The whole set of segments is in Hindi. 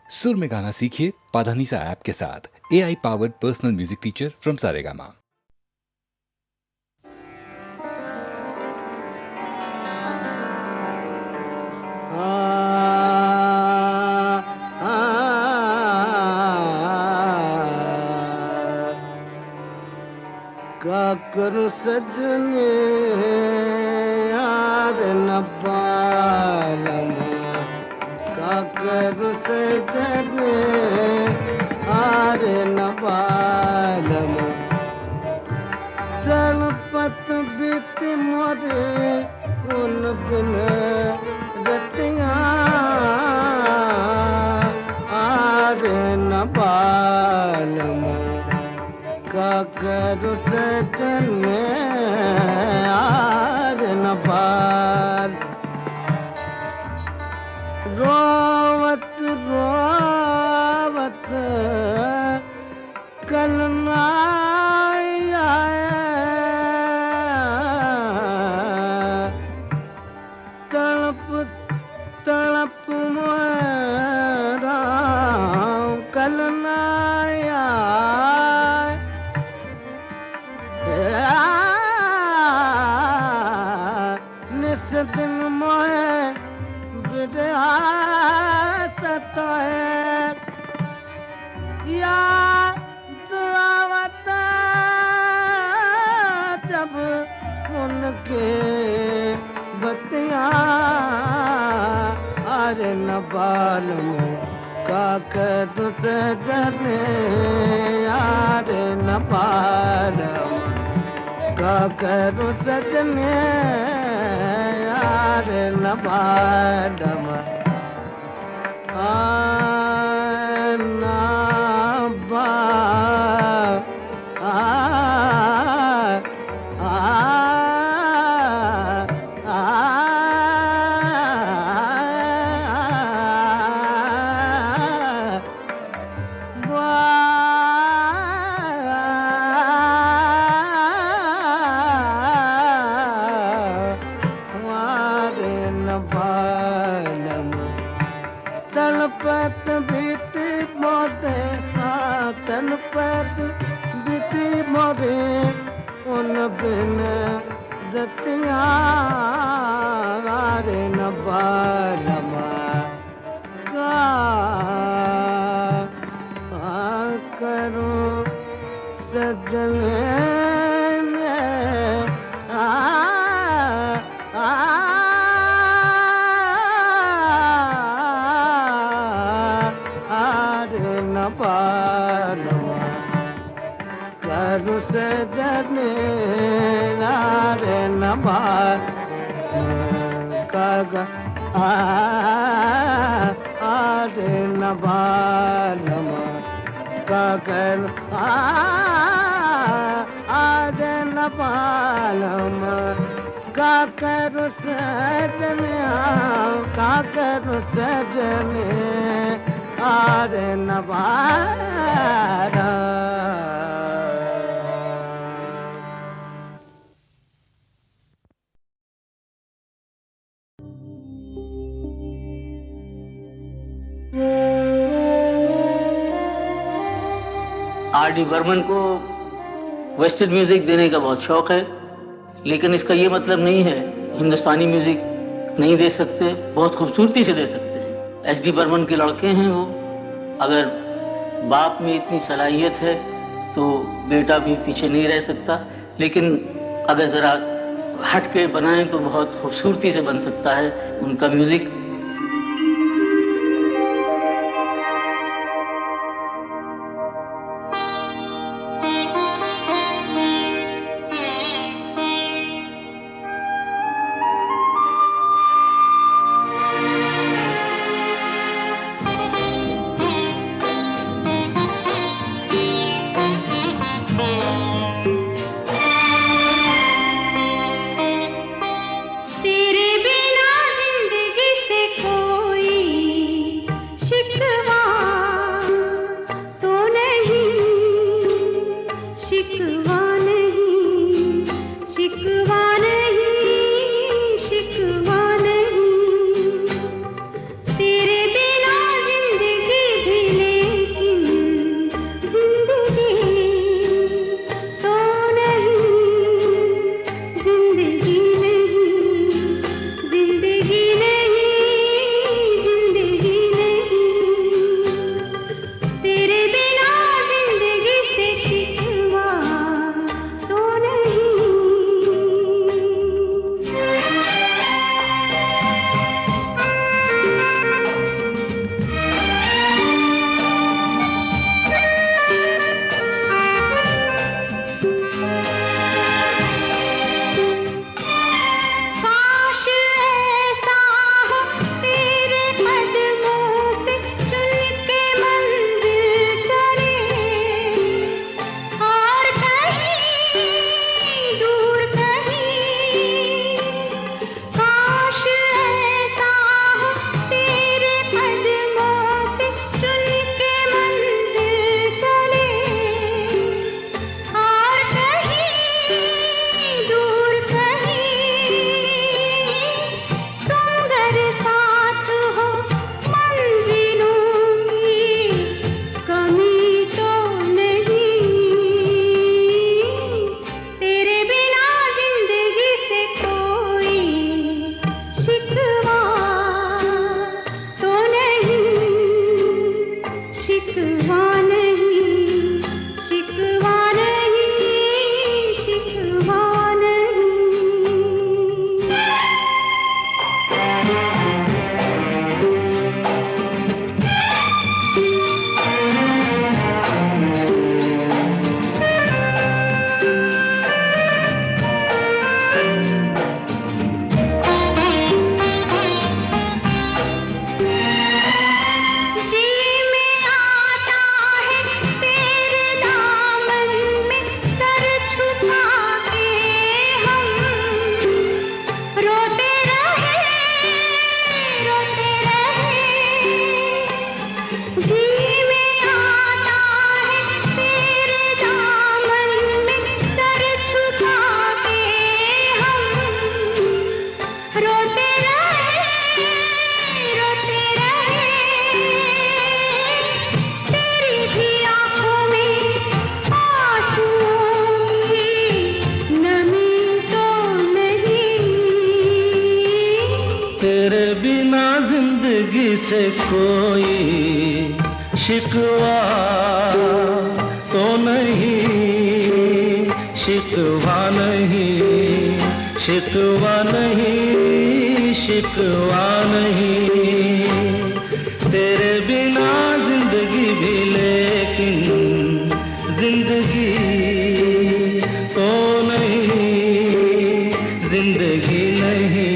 सुर में गाना सीखिए पाधानीसा ऐप के साथ। AI powered personal music teacher from Saregama. का करूं सजने यार न पालम, का करूं सजने यार न पालम, तड़पत बीत मोरे उन बिन रतिया यार न पालम, का करूं सजने यार न पाल। रोवत रोवत कल ना आया, तड़प तड़प मोरा कल ना आया, निस दिन मोहे बिरहा सताए, याद आवत जब उनके बतिया अरे न बालम, का करूं सजने यार न बालम, का करूं सजने यार न बालम, ना बा तड़पत बीती मोरे तड़पत बीती मोरे उन बिन रतिया रे न बालम, का करूं सजने करूं सजने यार न बाल, का आरे न बालम, का करूं आरे न बालम, का करूं सजने, का करूं सजने आरे न बालम। R.D. बर्मन को वेस्टर्न म्यूजिक देने का बहुत शौक है, लेकिन इसका ये मतलब नहीं है हिंदुस्तानी म्यूजिक नहीं दे सकते, बहुत खूबसूरती से दे सकते हैं। S.D. बर्मन के लड़के हैं वो, अगर बाप में इतनी सलाहियत है तो बेटा भी पीछे नहीं रह सकता, लेकिन अगर ज़रा हट के बनाएं तो बहुत खूबसूरती से बन सकता है उनका म्यूजिक। तेरे बिना जिंदगी से से कोई शिकवा तो नहीं, शिकवा नहीं, शिकवा नहीं, शिकवा नहीं। तेरे बिना जिंदगी भी लेकिन जिंदगी तो नहीं, जिंदगी नहीं,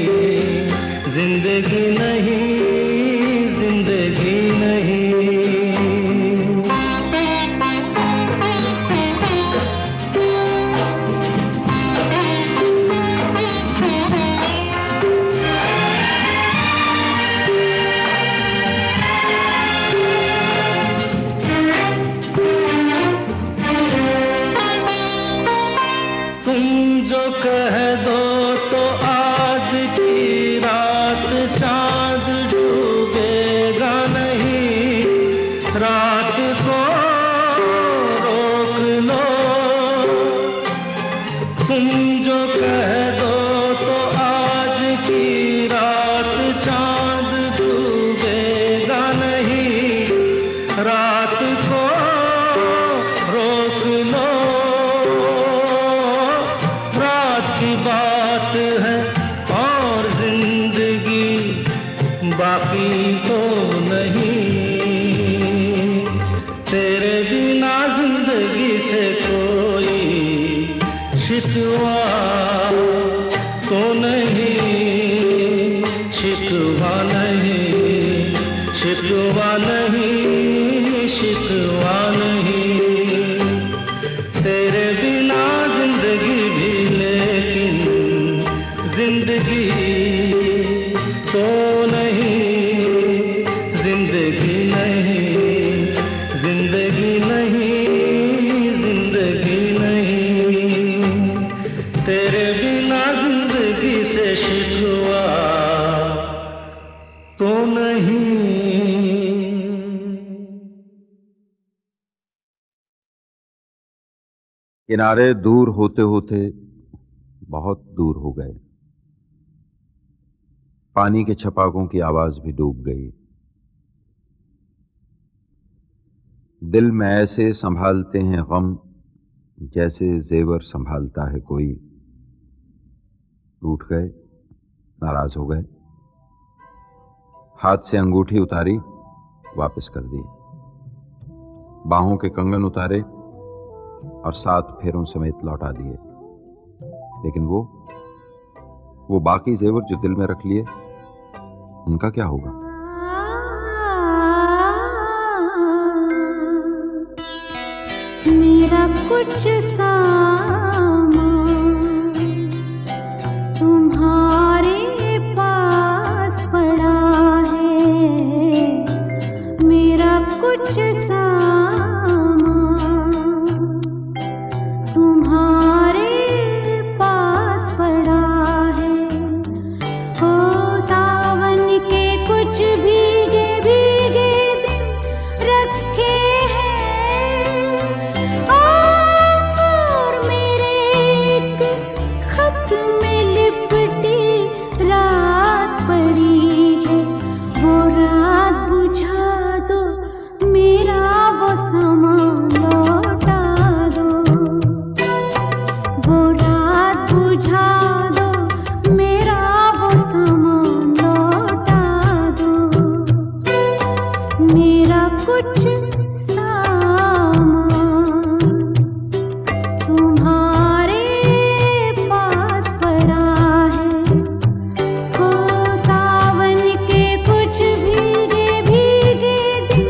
जिंदगी नहीं, जिंदगी नहीं। तुम जो कह दो तो आज की रात चांद डूबेगा नहीं, रात को रोक लो। तुम जो कह दो तो आज की रात चांद डूबेगा नहीं, रात को रोक लो। रात की बात है और जिंदगी बाकी तो नहीं। तेरे बिना जिंदगी से कोई शिकवा तो नहीं, शिकवा नहीं, शिकवा नहीं, शिकवा नहीं। तेरे बिना जिंदगी भी लेकिन जिंदगी तो नहीं, जिंदगी नहीं, जिंदगी नहीं, जिंदगी नहीं। तेरे बिना जिंदगी से शिकवा तो नहीं। किनारे दूर होते होते बहुत दूर हो गए, पानी के छपाकों की आवाज भी डूब गई। दिल में ऐसे संभालते हैं गम जैसे जेवर संभालता है कोई। टूट गए, नाराज हो गए, हाथ से अंगूठी उतारी, वापस कर दी। बाहों के कंगन उतारे और 7 फेरों समेत लौटा दिए। लेकिन वो बाकी जेवर जो दिल में रख लिए, उनका क्या होगा? मेरा कुछ सामान तुम्हारे पास पड़ा है, मेरा कुछ तुम्हारे पास पड़ा है। ओ सावन के कुछ भीगे भीगे दिन रखे हैं, और मेरे एक खत में लिपटी रात पड़ी है। वो रात बुझा दो, मेरा वो समा लौटा दो। वो रात बुझा दो, मेरा वो सामान लौटा दो। मेरा कुछ सामान तुम्हारे पास पड़ा है। ओ सावन के कुछ भीगे भीगे दिन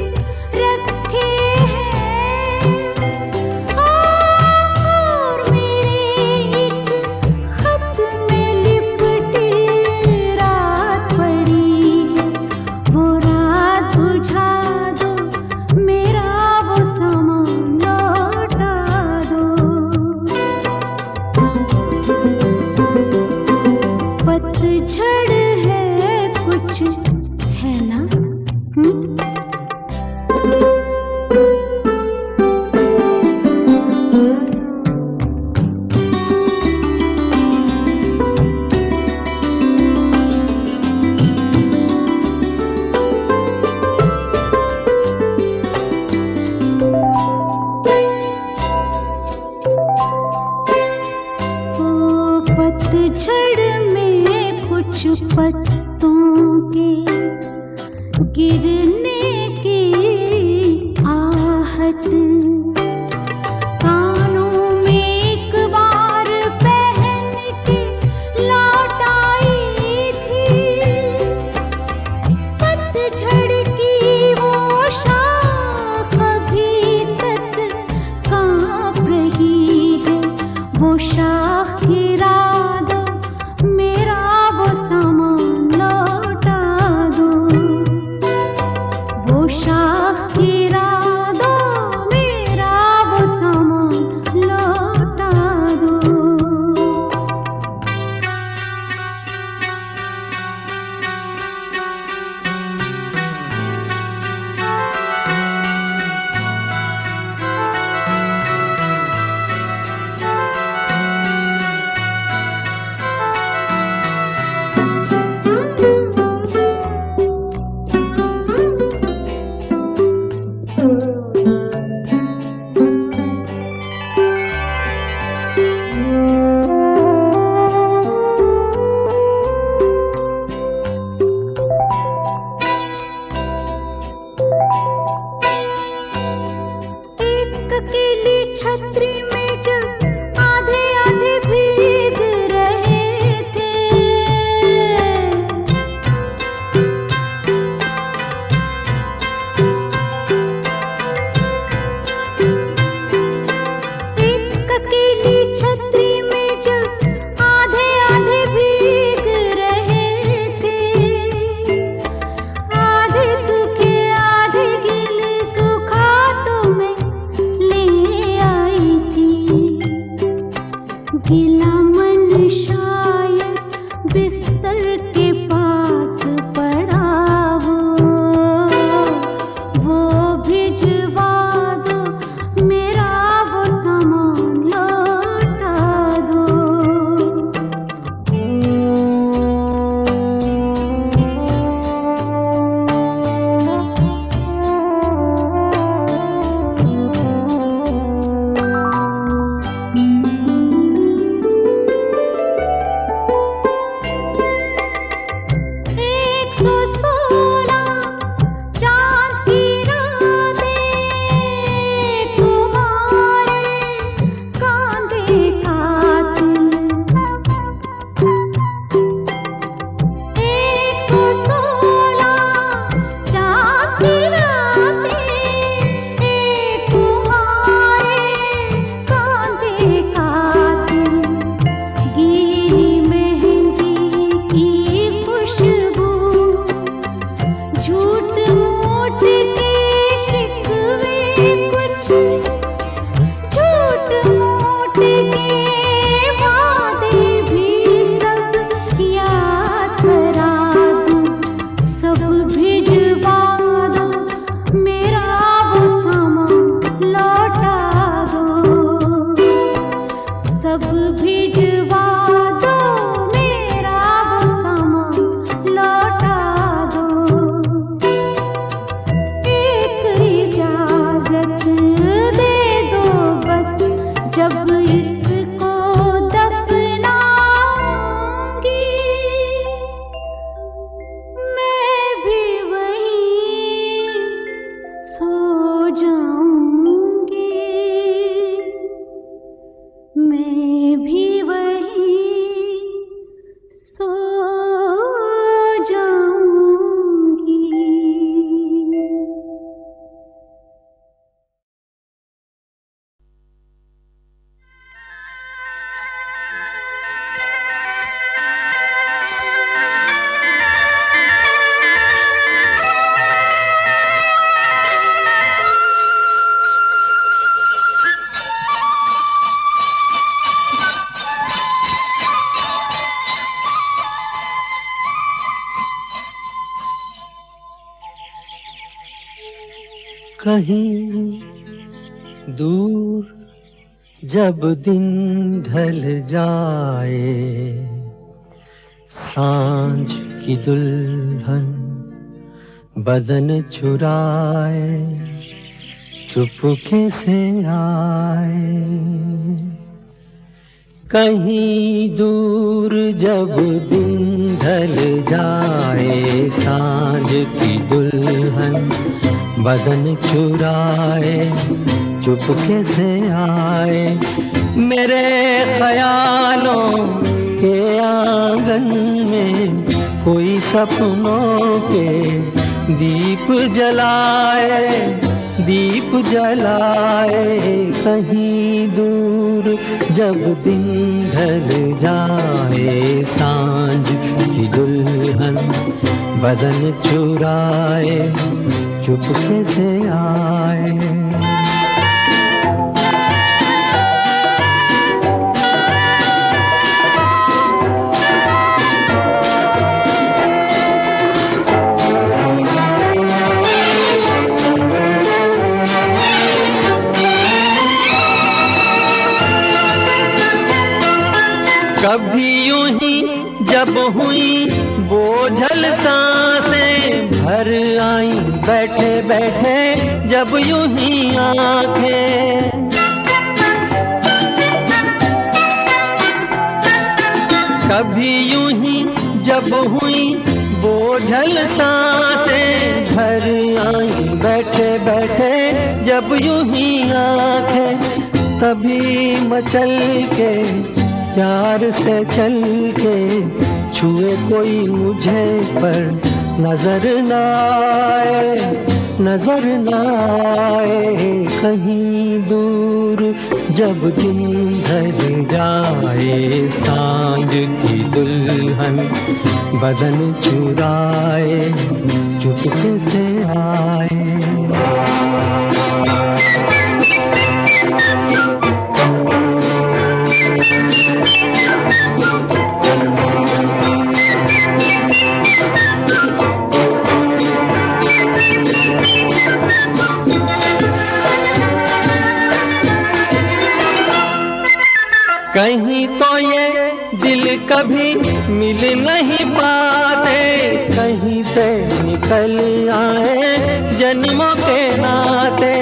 रखे हैं, और मेरे एक खत में लिपटी रात पड़ी है। वो रात बुझा दो, मेरा वो फिरा दो मेरा वो सामान लौटा दो। अकेली छतरी में जब आधे आधे भीग रहे थे, एक अकेली छतरी में जब आधे आधे भीग रहे थे, आधे सूखे आधे गीले सूखा तो मैं ले आई थी। गीला मन शायद बिस्तर के पास पड़ा हो, वो भिजवा दो मेरा वो सामान लौटा दो। कहीं दूर जब दिन ढल जाए, सांझ की दुल्हन बदन चुराए चुपके से आए। कहीं दूर जब दिन ढल जाए, सांझ की दुल्हन बदन चुराए चुपके से आए। मेरे ख्यालों के आंगन में कोई सपनों के दीप जलाए, दीप जलाए। कहीं दूर जब दिन ढल जाए, सांझ की दुल्हन बदन चुराए चुपके से आए। कभी यूं ही जब हुई बोझल सांसें भर आई बैठे बैठे जब यूं ही आंखें। कभी यूं ही जब हुई बोझल सांसें भर आई बैठे बैठे जब यूं ही आंखें। तभी मचल के प्यार से चल के छुए कोई मुझे पर नजर न आए, नजर न आए। कहीं दूर जब दिन ढल जाए सांझ की दुल्हन बदन चुराए चुपके से आए। कहीं तो ये दिल कभी मिल नहीं पाते, कहीं पे निकल आए जन्मों के नाते।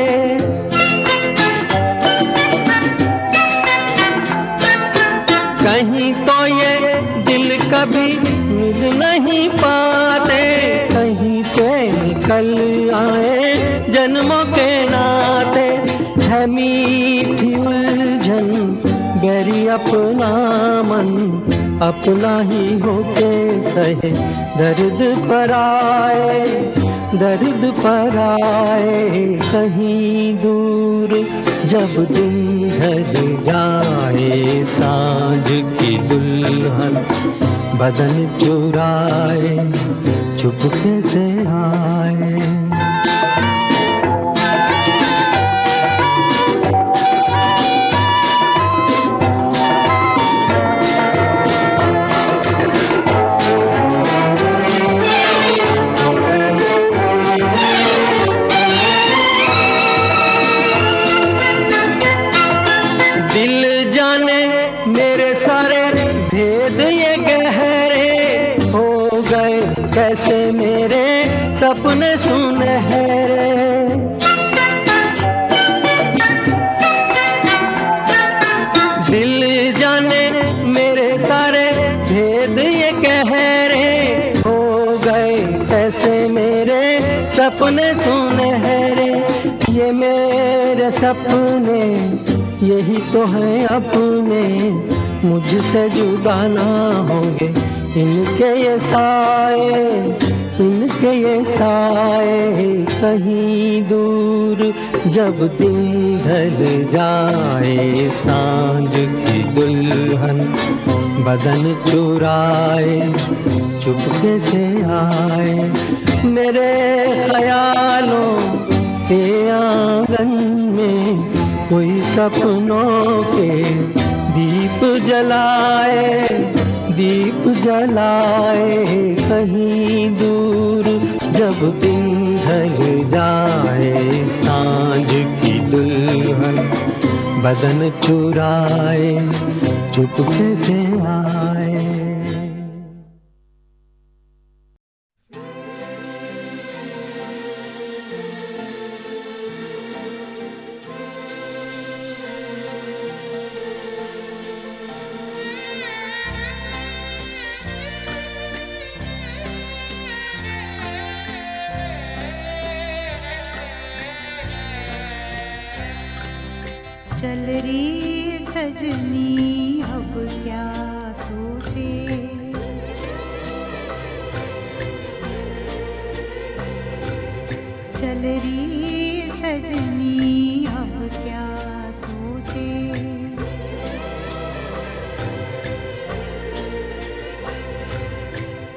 कहीं तो ये दिल कभी मिल नहीं पाते, कहीं पे निकल आए जन्मों के नाते। है मीठी उलझन गैरी अपना मन अपना ही होके सहे दर्द पर आए, दर्द पर आए। कहीं दूर जब दिन ढल जाए सांझ की दुल्हन बदन चुराए चुपके से आए। कैसे मेरे सपने सुनहरे, दिल जाने मेरे सारे भेद ये गहरे हो गए। कैसे मेरे सपने सुनहरे, ये मेरे सपने यही तो हैं अपने, मुझसे जुदा ना होंगे इनके ये साए, इनके ये साए। कहीं दूर जब दिन ढल जाए सांझ की दुल्हन बदन चुराए चुपके से आए। मेरे ख्यालों के आंगन में कोई सपनों के दीप जलाए, दीप जलाए। कहीं दूर जब दिन ढल जाए सांझ की दुल्हन बदन चुराए चुपके से आए। चल री सजनी अब क्या सोचे, चल री सजनी अब क्या सोचे।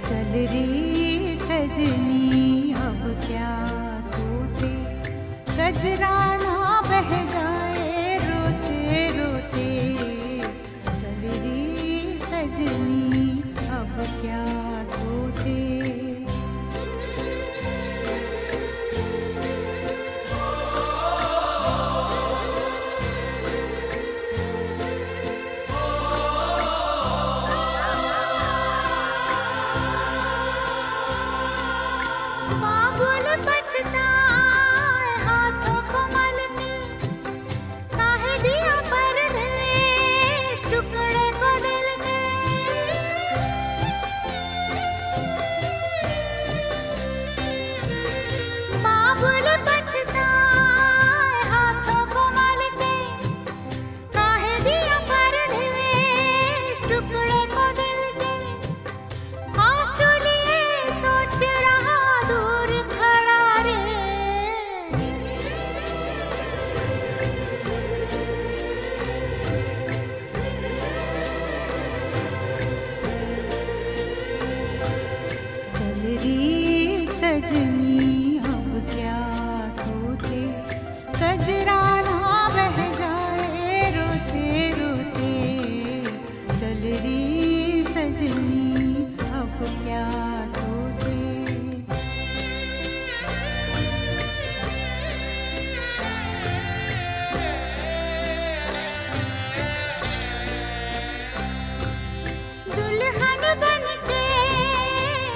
चल री सजनी अब क्या सोचे। कजरा ना बह जाए रोते रोते। चल री सजनी अब क्या सोचे। बाबुल पछताए हाथों को मलती, काहे दिया परदेस टुकड़े को दिल के। बाबुल पछताए हाथों को मलती, काहे दिया परदेस टुकड़े को दिल के। आंसू लिए सोच रहा दूर खड़ा रे। चल री सजनी अब क्या सोचे। कजरा ना बह जाए रोते रोते। चल री सजनी अब क्या सोचे। दुल्हन बनके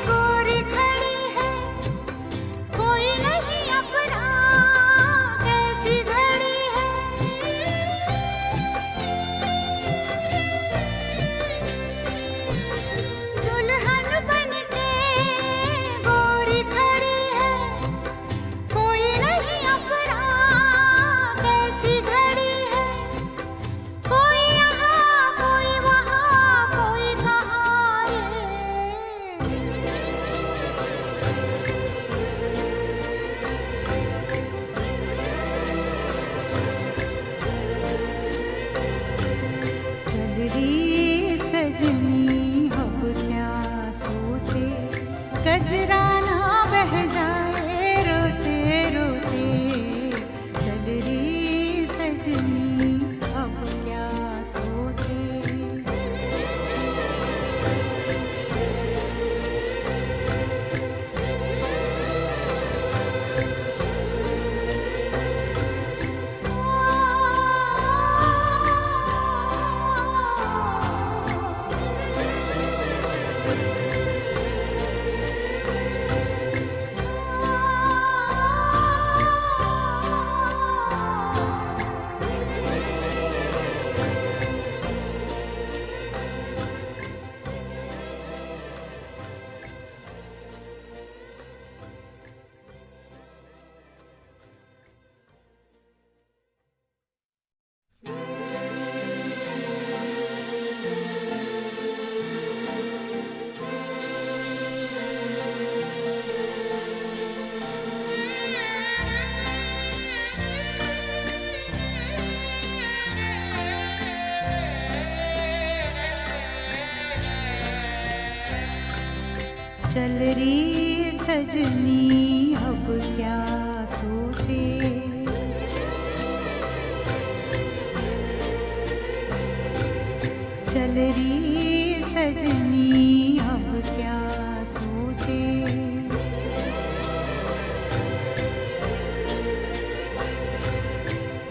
गोरी खड़ी है, कोई नहीं अपना कैसी घड़ी है। दुल्हन बनके गोरी खड़ी है, कोई नहीं अपना कैसी घड़ी है। कोई यहाँ कोई वहाँ कोई कहाँ रे। चल री सजनी अब क्या सोचे। कजरा ना बह जाए रोते रोते। चल री सजनी अब क्या सोचे। चल री सजनी अब क्या सोचे। चल री सजनी अब क्या सोचे।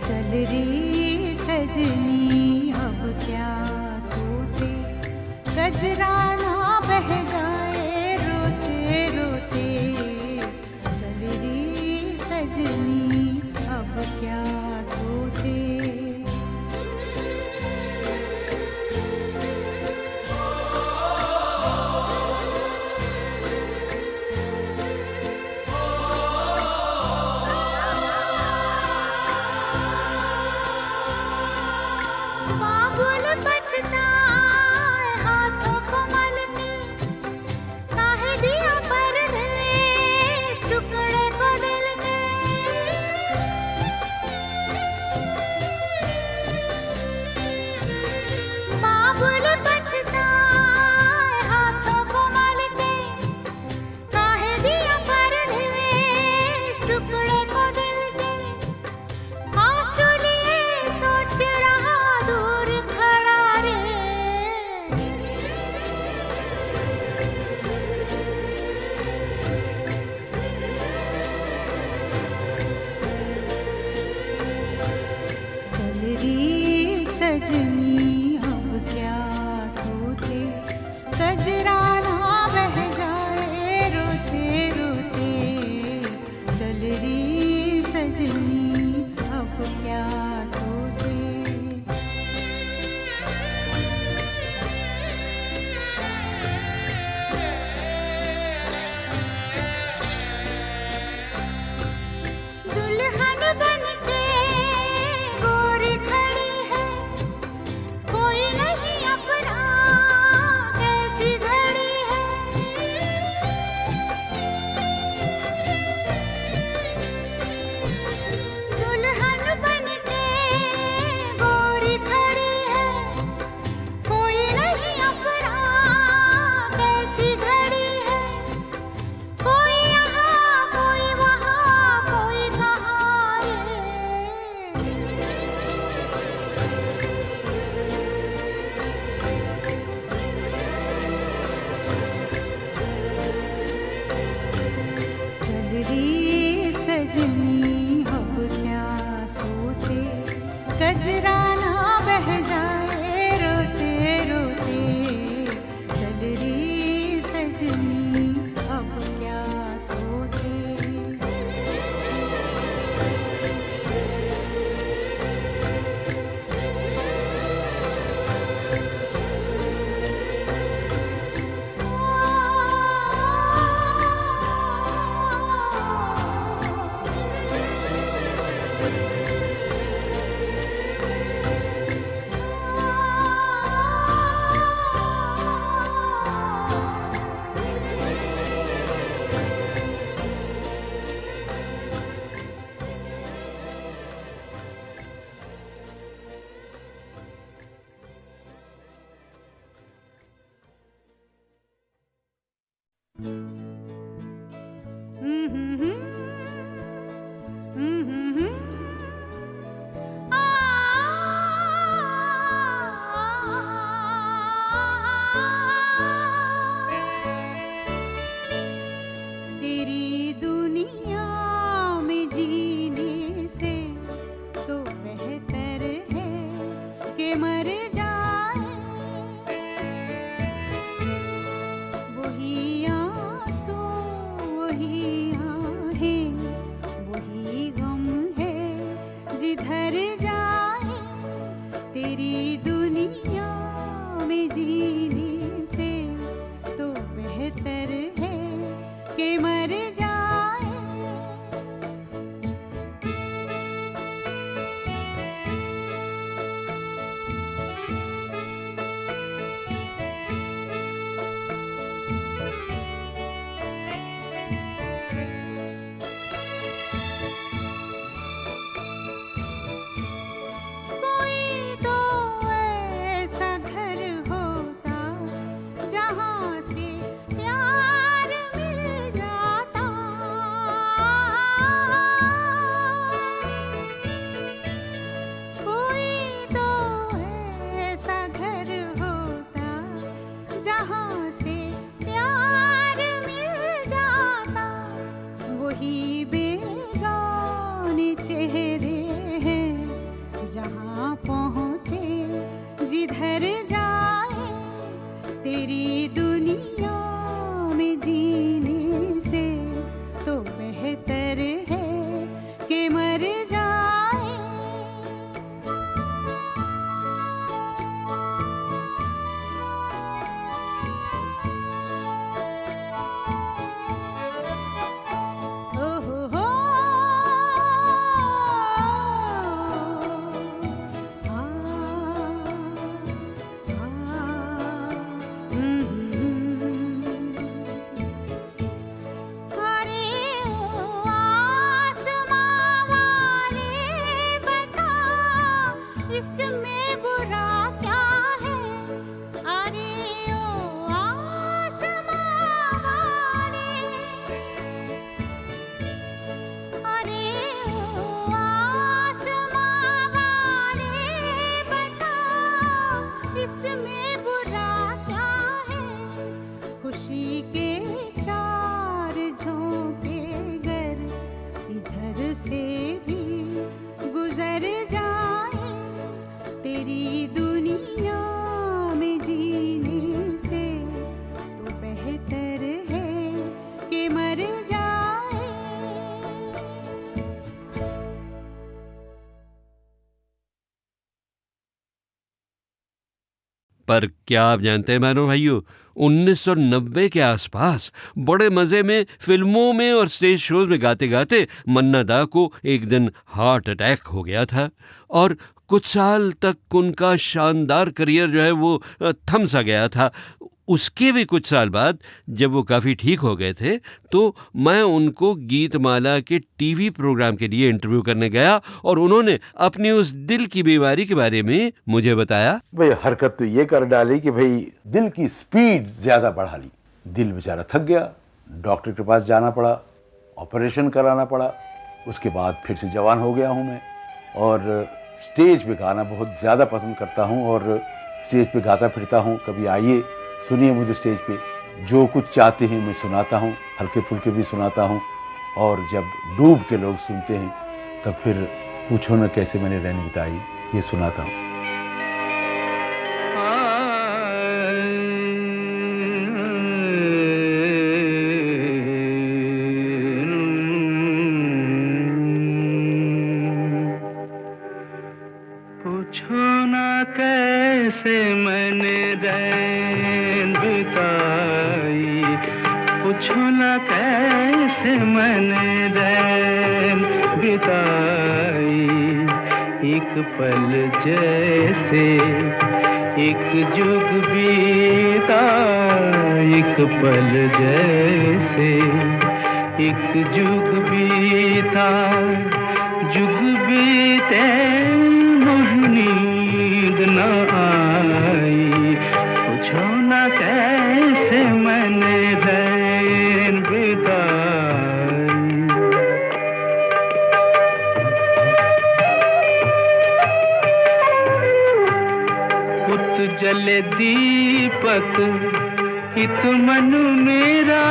चल री सजनी अब क्या सोचे। कजरा ना बह जाए रोते रोते। चल री सजनी अब क्या सोचे। बाबुल पछताए हाथों को तेरी दुनिया में जीने से तो बेहतर है कि मर जाए। वही आंसू वही आहें वही गम है जिधर जाए। तेरी दुनिया में जीने से तो बेहतर है कि मर जाए। कोई तो ऐसा घर होता जहाँ से प्यार मिल जाता। कोई तो ऐसा घर होता जहाँ से प्यार मिल जाता। वही बेगाने चेहरे हैं जहाँ पहुँचे जिधर जाए। तेरी दुनिया में जीने से तो बेहतर है कि मर जाए। ओहो हो अरे ओ आसमां वाले बता इसमें बुरा क्या है। अरे ओ आसमां वाले अरे ओ आसमां वाले बता इसमें बुरा क्या है। खुशी के चार झोंके गर इधर से भी गुजर जाए। तेरी दुनिया में जीने से तो बेहतर है कि मर जाए। पर क्या आप जानते हैं बहनों भाइयों, 1990 के आसपास बड़े मजे में फिल्मों में और स्टेज शोज में गाते गाते मन्ना दा को एक दिन हार्ट अटैक हो गया था और कुछ साल तक उनका शानदार करियर जो है वो थम सा गया था। उसके भी कुछ साल बाद जब वो काफ़ी ठीक हो गए थे तो मैं उनको गीतमाला के टीवी प्रोग्राम के लिए इंटरव्यू करने गया और उन्होंने अपनी उस दिल की बीमारी के बारे में मुझे बताया। भाई हरकत तो ये कर डाली कि भाई दिल की स्पीड ज्यादा बढ़ा ली। दिल बेचारा थक गया, डॉक्टर के पास जाना पड़ा, ऑपरेशन कराना पड़ा। उसके बाद फिर से जवान हो गया हूँ मैं और स्टेज पे गाना बहुत ज़्यादा पसंद करता हूँ और स्टेज पे गाता फिरता हूँ। कभी आइए सुनिए मुझे स्टेज पे, जो कुछ चाहते हैं मैं सुनाता हूँ, हल्के फुल्के भी सुनाता हूँ। और जब डूब के लोग सुनते हैं तब फिर पूछो न कैसे मैंने रैन बिताई, ये सुनाता हूँ। पूछो ना कैसे मैंने रैन बिताई, पूछो ना कैसे मैंने रैन बिताई। एक पल जैसे एक जुग बीता, एक पल जैसे एक जुग बीता, जुग बीते मोहिनी नींद न आई, पूछो न कैसे मैंने रैन बिताई। उत जले दीपक हित मन मेरा,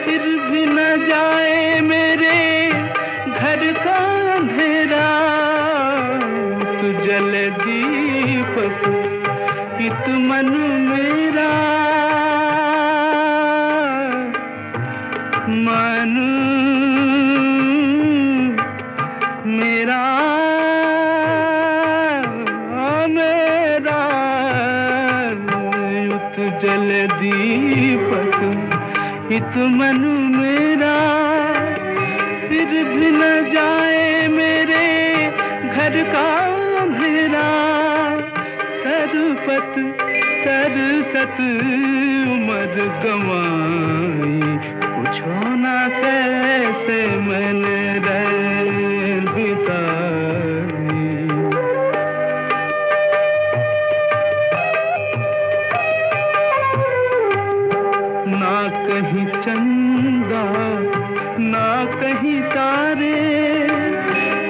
फिर भी न जाए मेरे घर का अंधेरा। तू जले दीपक हित मन मेरा, मन मेरा मेरा। युत जल दीपक हित मन मेरा, फिर भी न जाए मेरे घर का अंधेरा। तरपत तरसत उम्र गंवाई, पूछो ना कैसे मैंने रैन बिताई। ना कहीं चंदा ना कहीं तारे,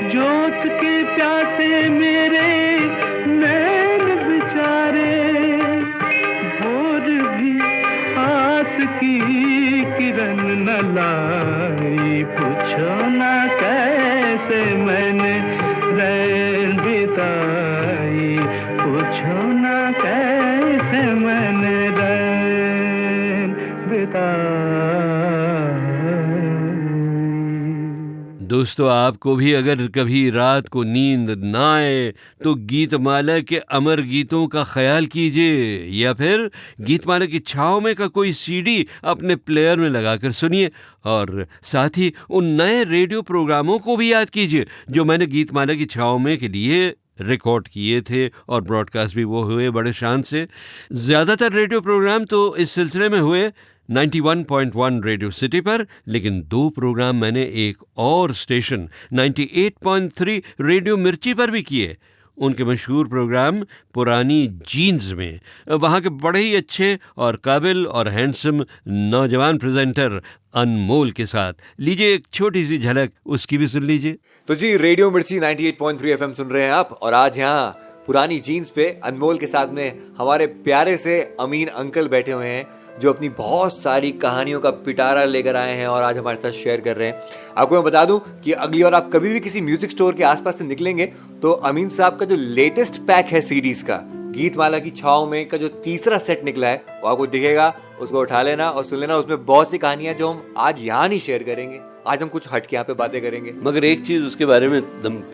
जोत के प्यासे मेरे नैन बिचारे। भोर भी आस की किरण न लाई, पूछो ना कैसे मैंने रैन बिताई, पूछो ना कैसे मैंने रैन बिताई। दोस्तों, आपको भी अगर कभी रात को नींद ना आए तो गीतमाला के अमर गीतों का ख्याल कीजिए, या फिर गीतमाला की छाव में का कोई सीडी अपने प्लेयर में लगाकर सुनिए। और साथ ही उन नए रेडियो प्रोग्रामों को भी याद कीजिए जो मैंने गीतमाला की छाव में के लिए रिकॉर्ड किए थे और ब्रॉडकास्ट भी वो हुए बड़े शान से। ज़्यादातर रेडियो प्रोग्राम तो इस सिलसिले में हुए 91.1 रेडियो सिटी पर, लेकिन 2 प्रोग्राम मैंने एक और स्टेशन 98.3 रेडियो मिर्ची पर भी किए। उनके मशहूर प्रोग्राम पुरानी जीन्स में वहाँ के बड़े ही अच्छे और काबिल और हैंडसम नौजवान प्रेजेंटर अनमोल के साथ। लीजिए एक छोटी सी झलक उसकी भी सुन लीजिए। तो जी, रेडियो मिर्ची 98.3 एफएम सुन रहे हैं आप, और आज यहाँ पुरानी जीन्स पे अनमोल के साथ में हमारे प्यारे से अमीन अंकल बैठे हुए हैं, जो अपनी बहुत सारी कहानियों का पिटारा लेकर आए हैं और आज हमारे साथ शेयर कर रहे हैं। आपको मैं बता दूं कि अगली बार आप कभी भी किसी म्यूजिक स्टोर के आसपास से निकलेंगे तो अमीन साहब का जो लेटेस्ट पैक है सीडीज का, गीतमाला की छाव में का जो तीसरा सेट निकला है, वो आपको दिखेगा। उसको उठा लेना और सुन लेना। उसमें बहुत सी कहानियां जो हम आज यहाँ नहीं शेयर करेंगे। आज हम कुछ हटके यहाँ पे बातें करेंगे। मगर एक चीज उसके बारे में,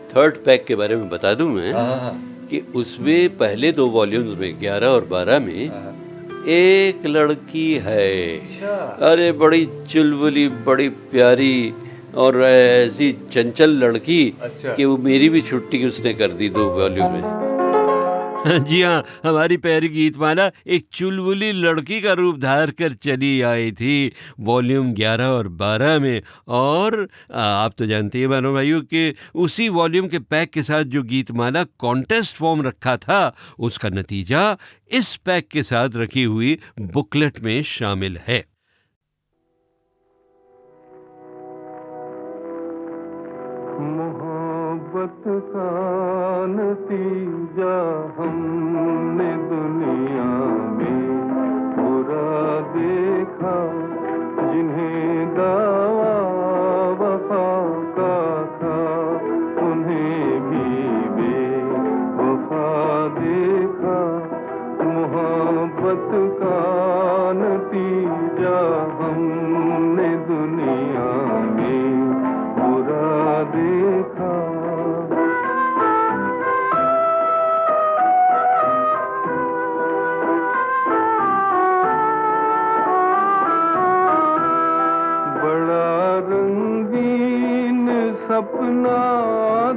थर्ड पैक के बारे में बता दूं मैं कि उसमें पहले 2 वॉल्यूम्स में 11 और 12 में एक लड़की है, अरे बड़ी चुलबुली, बड़ी प्यारी और ऐसी चंचल लड़की कि वो मेरी भी छुट्टी उसने कर दी 2 वॉल्यूम में। जी हाँ, हमारी प्यारी गीतमाला एक चुलबुली लड़की का रूप धार कर चली आई थी वॉल्यूम 11 और 12 में। और आप तो जानते हैं मानो भाइयों कि उसी वॉल्यूम के पैक के साथ जो गीतमाला कॉन्टेस्ट फॉर्म रखा था, उसका नतीजा इस पैक के साथ रखी हुई बुकलेट में शामिल है। मोहब्बत का नतीजा हमने दुनिया में बुरा देखा, जिन्हें दावा वफा का था उन्हें भी बेवफा देखा। मोहब्बत का नतीजा हमने दुनिया में बुरा देखा।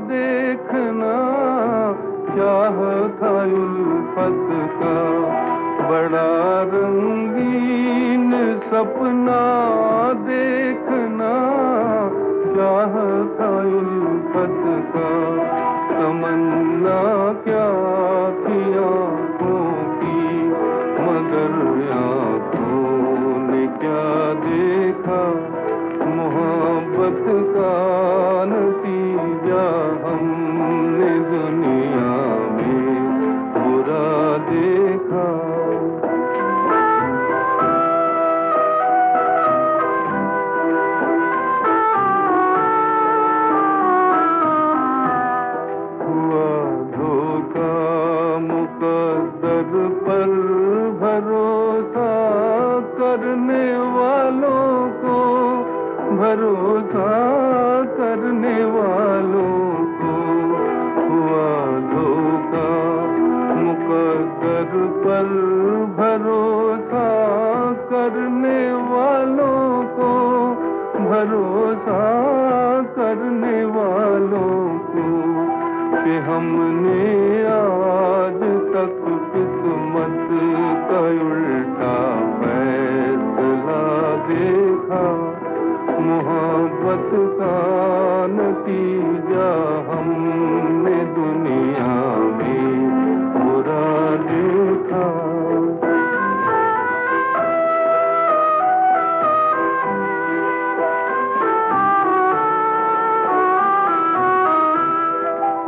देखना चाह था उल्फत का, बड़ा रंगीन सपना देखना चाह था उल्फत का। तमन्ना क्या थी आँखों की, मगर आँखों ने क्या देखा। मोहब्बत का नतीजा हमने दुनिया में बुरा देखा। हुआ धोखा मुकद्दर पर भरोसा करने वालों को, भरोसा करने वालों को। हुआ धोखा मुकद्दर पर भरोसा करने वालों को, भरोसा करने वालों को। कि हमने आज तक किस्मत का उल्टा फैसला देखा। मोहब्बत का नतीजा हमने दुनिया में बुरा देखा।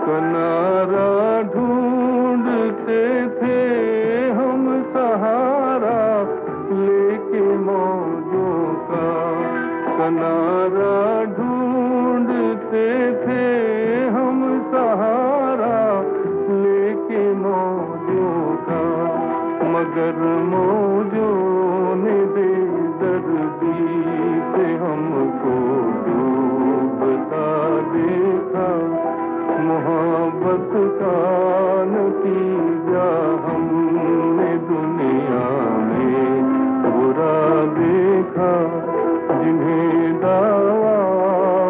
किनारा ढूंढते थे हम सहारा लेके मौजों का, किनारा ढूंढते थे हम सहारा लेके मौजों का। मगर मौजों ने बेदर्दी से हमको डूबता देखा। मोहब्बत का नतीजा हमने दुनिया में बुरा देखा। जिन्हें दावा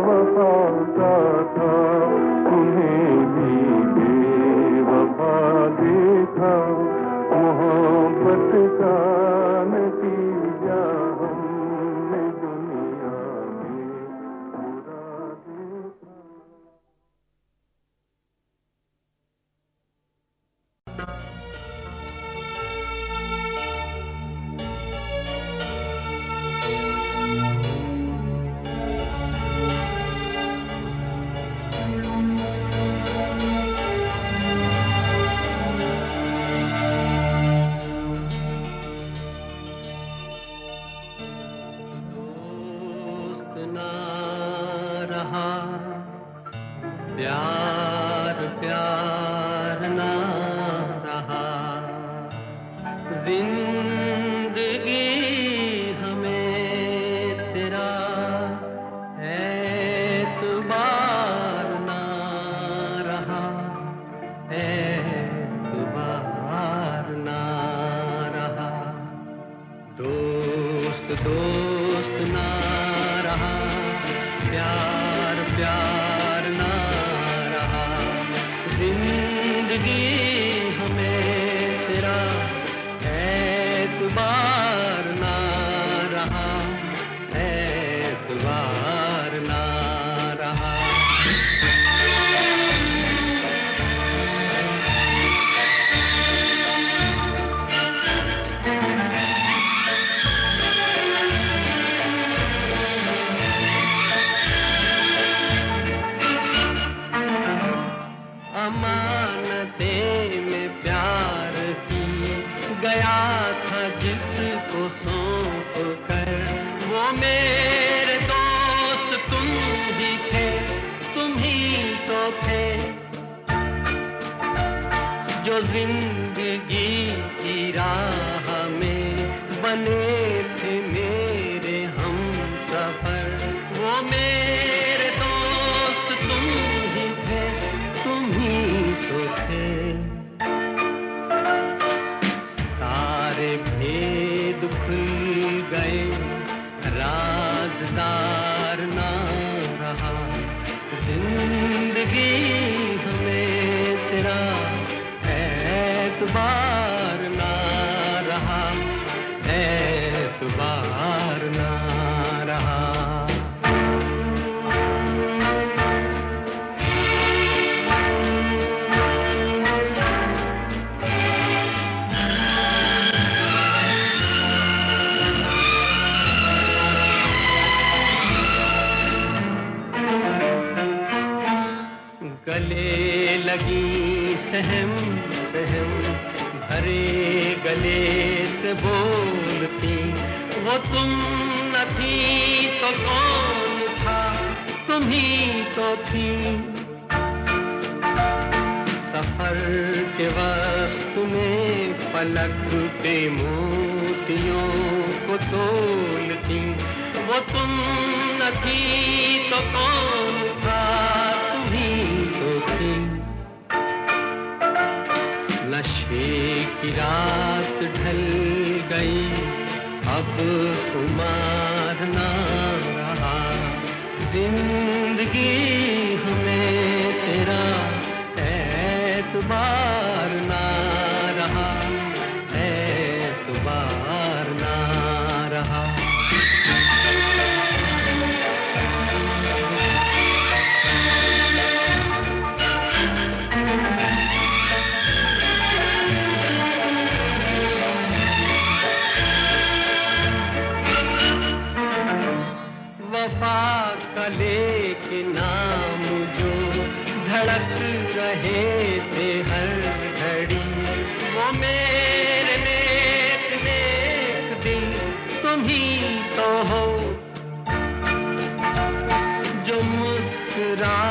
वफा का था उन्हें भी बेवफा देखा। मोहब्बत का नतीजा हमने दुनिया में बुरा देखा। प्यार प्यार ना रहा, जिंदगी हमें तेरा एतबार ना रहा, एतबार ना रहा। दोस्त दोस्त ना रहा, प्यार प्यार ना रहा, जिंदगी हमें तेरा एतबार ना रहा, एतबार ना रहा। अमानते में प्यार की गया था जिसको सौंप कर, वो मेरे दोस्त तुम ही थे, तुम ही तो थे जो जिंदगी की राह में बने थे मेरे हम सफर। वो मेरे दोस्त तुम ही थे, तुम ही तो थे। सारे भेद खुल गए, राजदार ना रहा, जिंदगी गले लगी सहम सहम, भरे गले से बोलती, वो तुम न थी तो कौन था, तुम ही तो थी। सफर के वक्त में पलक पे मोतियों को तोलती, वो तुम न थी तो कौन था, तुम ही तो थी। नशे की रात ढल गई, अब खुमार ना रहा, जिंदगी हमें तेरा एतबार ना रहा, एतबार ना रहा। वफा कले के नाम जो धड़क रहे थे हर घड़ी, वो मेरे नेक नेक दिल तुम ही तो हो, जो मुस्कुरा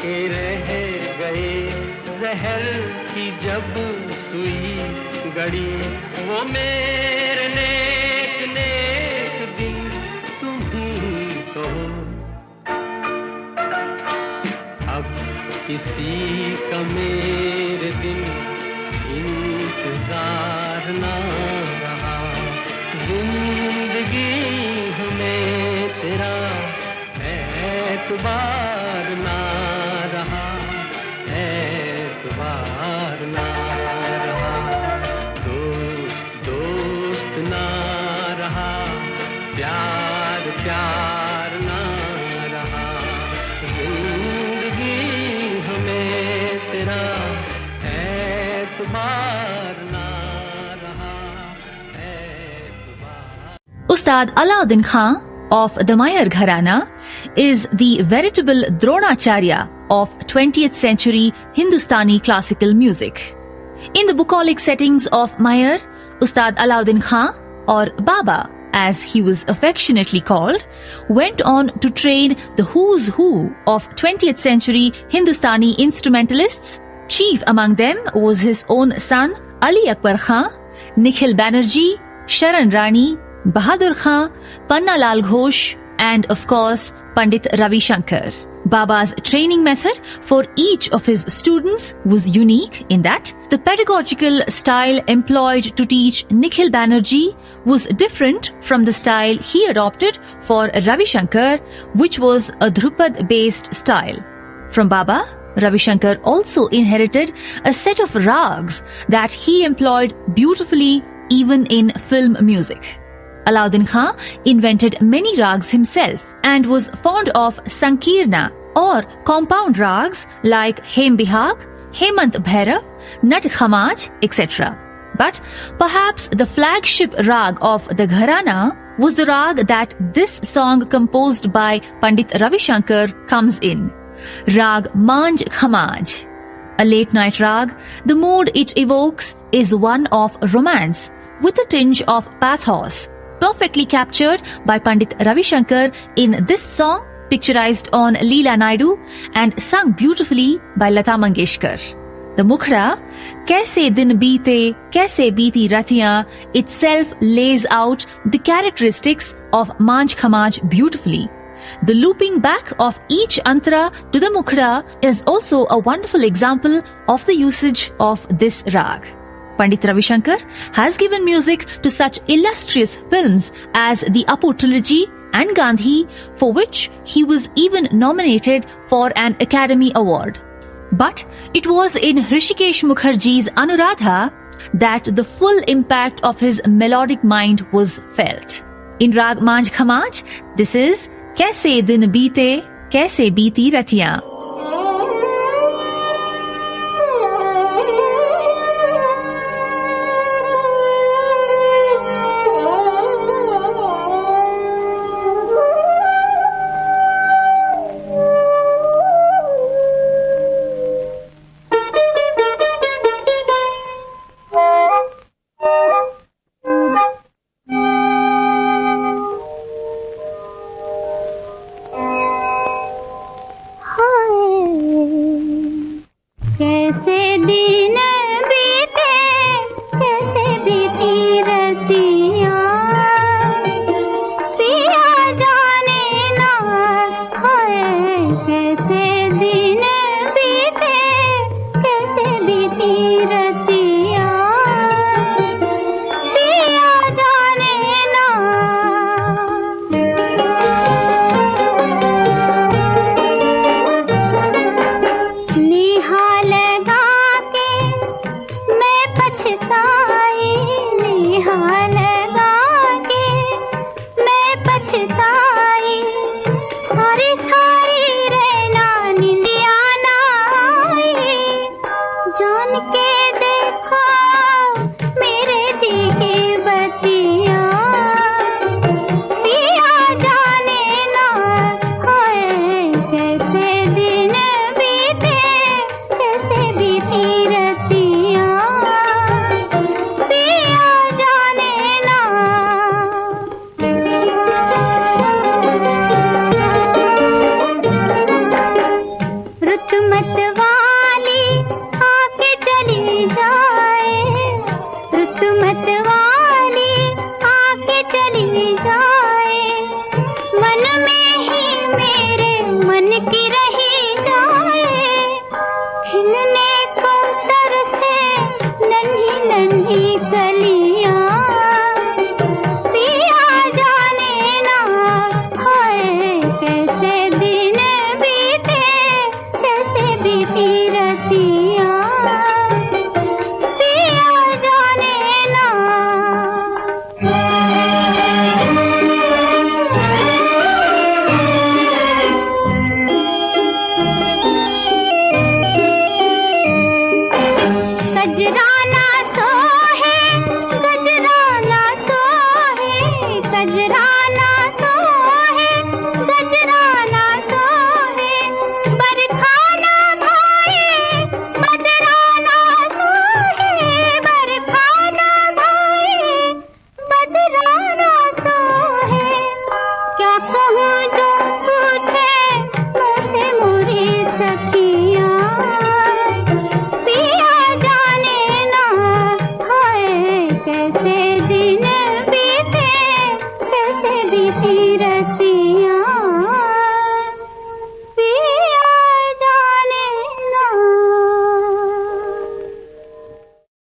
के रह गए जहर की जब सुई गड़ी, वो मेरे नेक नेक दिल तुम ही तो हो। अब किसी का मेरे दिन इंतजार ना रहा, जिंदगी हमें तेरा एतबार ना रहा, एतबार ना रहा। दोस्त दोस्त ना रहा, प्यार प्यार ना रहा, जिंदगी हमें तेरा एतबार ना रहा, एतबार। Ustad Alauddin Khan of the Mayar Gharana is the veritable Dronacharya of 20th century Hindustani classical music. In the bucolic settings of Mayar, Ustad Alauddin Khan, or Baba as he was affectionately called, went on to train the who's who of 20th century Hindustani instrumentalists. Chief among them was his own son Ali Akbar Khan, Nikhil Banerjee, Sharan Rani, Bahadur Khan, Panna Lal Ghosh, and of course Pandit Ravi Shankar. Baba's training method for each of his students was unique in that the pedagogical style employed to teach Nikhil Banerjee was different from the style he adopted for Ravi Shankar, which was a Dhrupad-based style. From Baba, Ravi Shankar also inherited a set of rags that he employed beautifully even in film music. Alauddin Khan invented many rags himself and was fond of Sankirna or compound rags like Hem Bihag, Hemant Bhairav, Nat Khamaj, etc. But perhaps the flagship rag of the Gharana was the rag that this song composed by Pandit Ravi Shankar comes in. Rag Manj Khamaj. A late night rag, the mood it evokes is one of romance with a tinge of pathos, perfectly captured by Pandit Ravi Shankar in this song picturized on Leela Naidu and sung beautifully by Lata Mangeshkar. The Mukhra, Kaise Din Beete, Kaise Beeti Ratiyan, itself lays out the characteristics of Manj Khamaj beautifully. The looping back of each antara to the Mukhra is also a wonderful example of the usage of this rag. Pandit Ravi Shankar has given music to such illustrious films as the Apu Trilogy and Gandhi, for which he was even nominated for an Academy Award. But it was in Hrishikesh Mukherjee's Anuradha that the full impact of his melodic mind was felt. In Rag Manj Khamaj, this is Kaise Din Beete, Kaise Beeti Ratiyan.